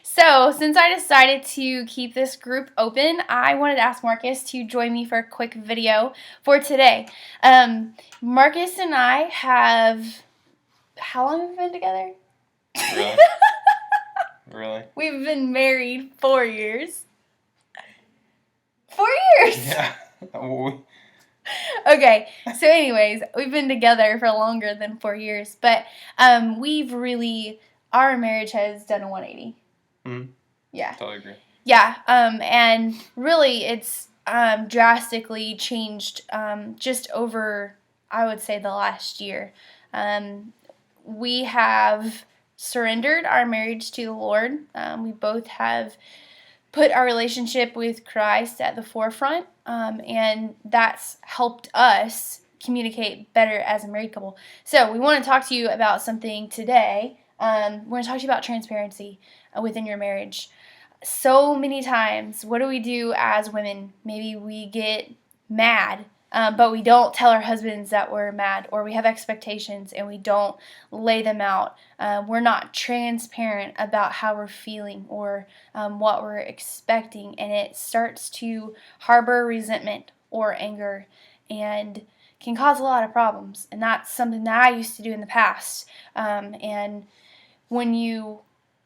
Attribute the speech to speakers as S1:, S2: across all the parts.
S1: So, since I decided to keep this group open, I wanted to ask Marcus to join me for a quick video for today. Marcus and I have. How long have we been together?
S2: Really? Really?
S1: We've been married 4 years. 4 years!
S2: Yeah.
S1: Okay, so anyways, we've been together for longer than 4 years, but our marriage has done a 180.
S2: Mm-hmm.
S1: Yeah.
S2: Totally agree.
S1: Yeah, and really it's drastically changed just over, I would say, the last year. We have surrendered our marriage to the Lord. We both have put our relationship with Christ at the forefront, and that's helped us communicate better as a married couple. So we want to talk to you about something today. We're going to talk to you about transparency within your marriage. So many times, what do we do as women? Maybe we get mad, but we don't tell our husbands that we're mad, or we have expectations and we don't lay them out. We're not transparent about how we're feeling or what we're expecting, and it starts to harbor resentment or anger and can cause a lot of problems. And that's something that I used to do in the past. And when you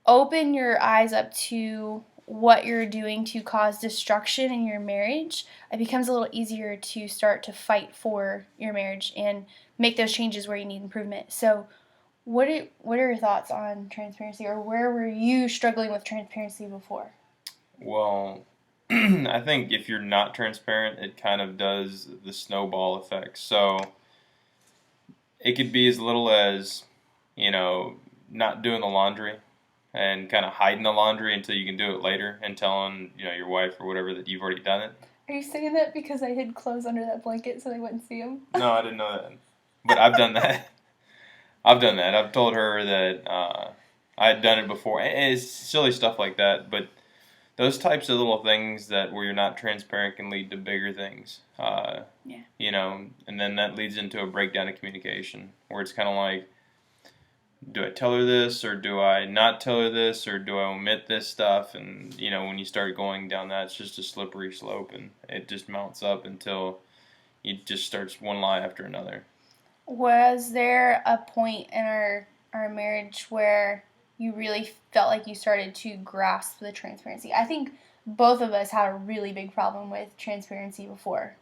S1: open your eyes up to what you're doing to cause destruction in your marriage, it becomes a little easier to start to fight for your marriage and make those changes where you need improvement. So what are your thoughts on transparency, or where were you struggling with transparency before?
S2: Well, I think if you're not transparent, it kind of does the snowball effect. So it could be as little as, not doing the laundry and kind of hiding the laundry until you can do it later and telling, your wife or whatever that you've already done it.
S1: Are you saying that because I hid clothes under that blanket so they wouldn't see them?
S2: No, I didn't know that. But I've done that. I've told her that I had done it before. And it's silly stuff like that, but those types of little things that where you're not transparent can lead to bigger things.
S1: Yeah.
S2: And then that leads into a breakdown of communication where it's kind of like, do I tell her this or do I not tell her this or do I omit this stuff? And, when you start going down that, it's just a slippery slope and it just mounts up until it just starts one lie after another.
S1: Was there a point in our marriage where you really felt like you started to grasp the transparency? I think both of us had a really big problem with transparency before.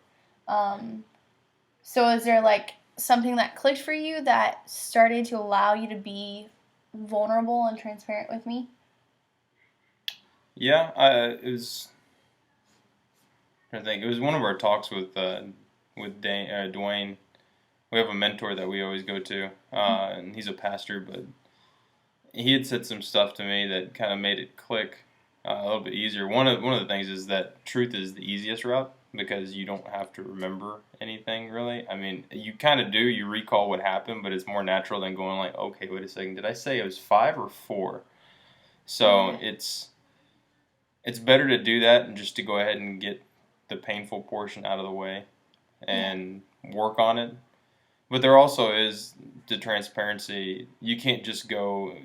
S1: So is there like something that clicked for you that started to allow you to be vulnerable and transparent with me?
S2: Yeah, I think it was one of our talks with Dwayne. We have a mentor that we always go to, and he's a pastor, but he had said some stuff to me that kind of made it click a little bit easier. One of the things is that truth is the easiest route because you don't have to remember anything really. I mean, you kind of do. You recall what happened, but it's more natural than going like, okay, wait a second, did I say it was 5 or 4? So it's better to do that and just to go ahead and get the painful portion out of the way and work on it. But there also is the transparency. You can't just go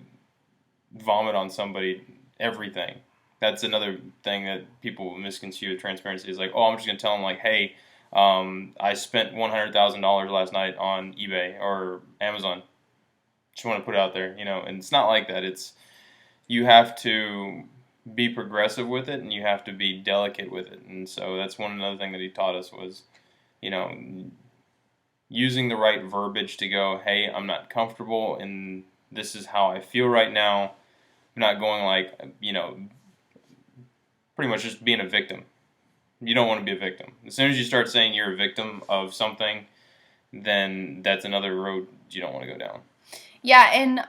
S2: vomit on somebody everything. That's another thing that people misconstrue with transparency is like, oh, I'm just going to tell them like, hey, I spent $100,000 last night on eBay or Amazon. Just want to put it out there, and it's not like that. It's you have to be progressive with it and you have to be delicate with it. And so that's another thing that he taught us was, you know, using the right verbiage to go, hey, I'm not comfortable and this is how I feel right now. I'm not going like, pretty much just being a victim. You don't want to be a victim. As soon as you start saying you're a victim of something, then that's another road you don't want to go down.
S1: Yeah, and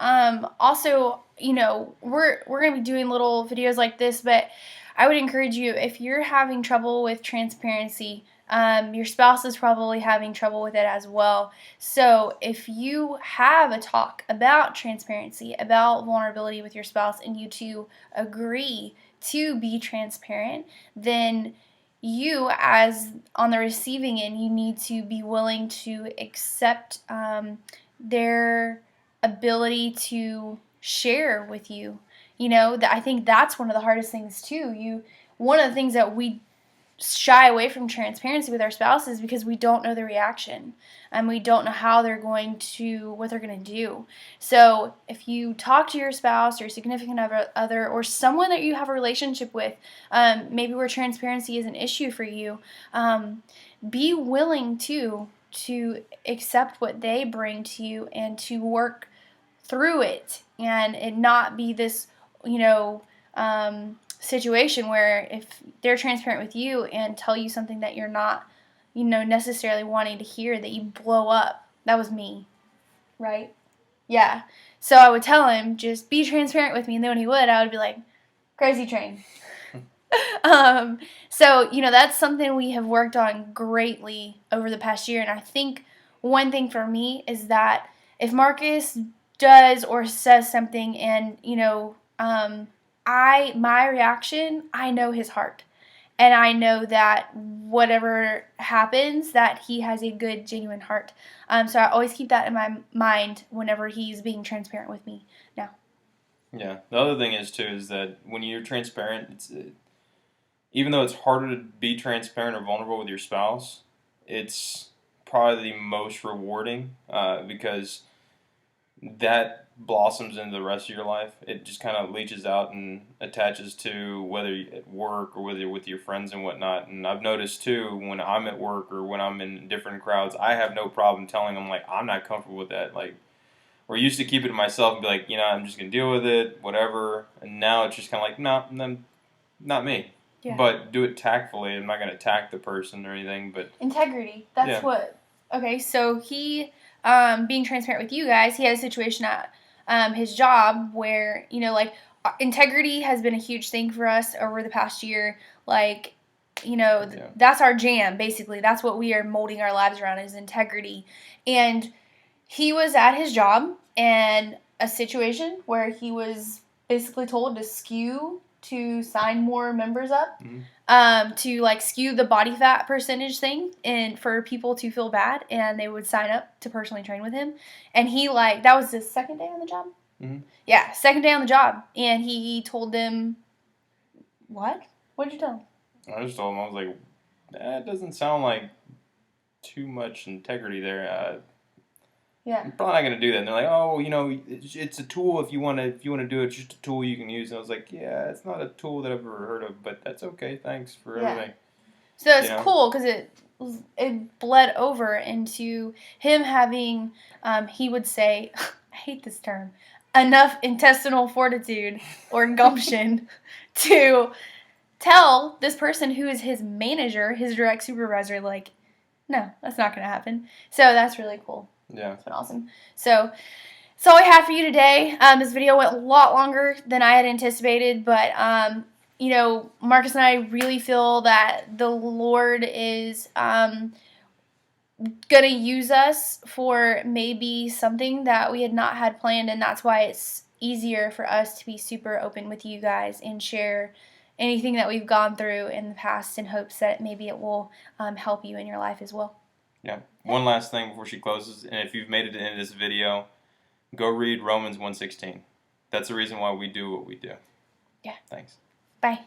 S1: also, we're going to be doing little videos like this, but I would encourage you, if you're having trouble with transparency, your spouse is probably having trouble with it as well. So if you have a talk about transparency, about vulnerability with your spouse, and you two agree to be transparent, then you, as on the receiving end, you need to be willing to accept their ability to share with you I think that's one of the hardest things too. One of the things that we shy away from transparency with our spouses because we don't know the reaction and we don't know what they're going to do. So if you talk to your spouse or your significant other or someone that you have a relationship with, maybe where transparency is an issue for you, be willing to accept what they bring to you and to work through it, and it not be this, situation where if they're transparent with you and tell you something that you're not, necessarily wanting to hear, that you blow up. That was me, right? Yeah. So I would tell him, just be transparent with me, and then when he would, I would be like, crazy train. So, that's something we have worked on greatly over the past year, and I think one thing for me is that if Marcus does or says something and, my reaction, I know his heart. And I know that whatever happens, that he has a good, genuine heart. So I always keep that in my mind whenever he's being transparent with me now.
S2: Yeah. The other thing is, too, is that when you're transparent, even though it's harder to be transparent or vulnerable with your spouse, it's probably the most rewarding because that blossoms into the rest of your life. It just kind of leaches out and attaches to whether you're at work or whether you're with your friends and whatnot. And I've noticed too, when I'm at work or when I'm in different crowds, I have no problem telling them, like, I'm not comfortable with that. Like, we're used to keep it to myself and be like, I'm just going to deal with it, whatever. And now it's just kind of like, no, not me. Yeah. But do it tactfully. I'm not going to attack the person or anything. But
S1: integrity. That's what. Okay, so he, being transparent with you guys, he had a situation at his job where, integrity has been a huge thing for us over the past year. Like, that's our jam, basically. That's what we are molding our lives around, is integrity. And he was at his job and a situation where he was basically told to sign more members up, to skew the body fat percentage thing and for people to feel bad, and they would sign up to personally train with him. And he that was his second day on the job. Mm-hmm. Yeah, second day on the job, and he told them, what? What'd you tell him?
S2: I just told him, I was like, that doesn't sound like too much integrity there.
S1: Yeah.
S2: I'm probably not gonna do that. And they're like, oh, it's a tool. If you wanna do it, it's just a tool you can use. And I was like, yeah, it's not a tool that I've ever heard of, but that's okay. Thanks for everything.
S1: So it's cool because it bled over into him having, he would say, I hate this term, enough intestinal fortitude or gumption to tell this person who is his manager, his direct supervisor, like, no, that's not going to happen. So that's really cool.
S2: Yeah.
S1: It's been awesome. So that's all I have for you today. This video went a lot longer than I had anticipated, but, Marcus and I really feel that the Lord is going to use us for maybe something that we had not had planned, and that's why it's easier for us to be super open with you guys and share anything that we've gone through in the past in hopes that maybe it will help you in your life as well.
S2: Yeah. One last thing before she closes, and if you've made it to the end of this video, go read Romans 1:16. That's the reason why we do what we do.
S1: Yeah.
S2: Thanks.
S1: Bye.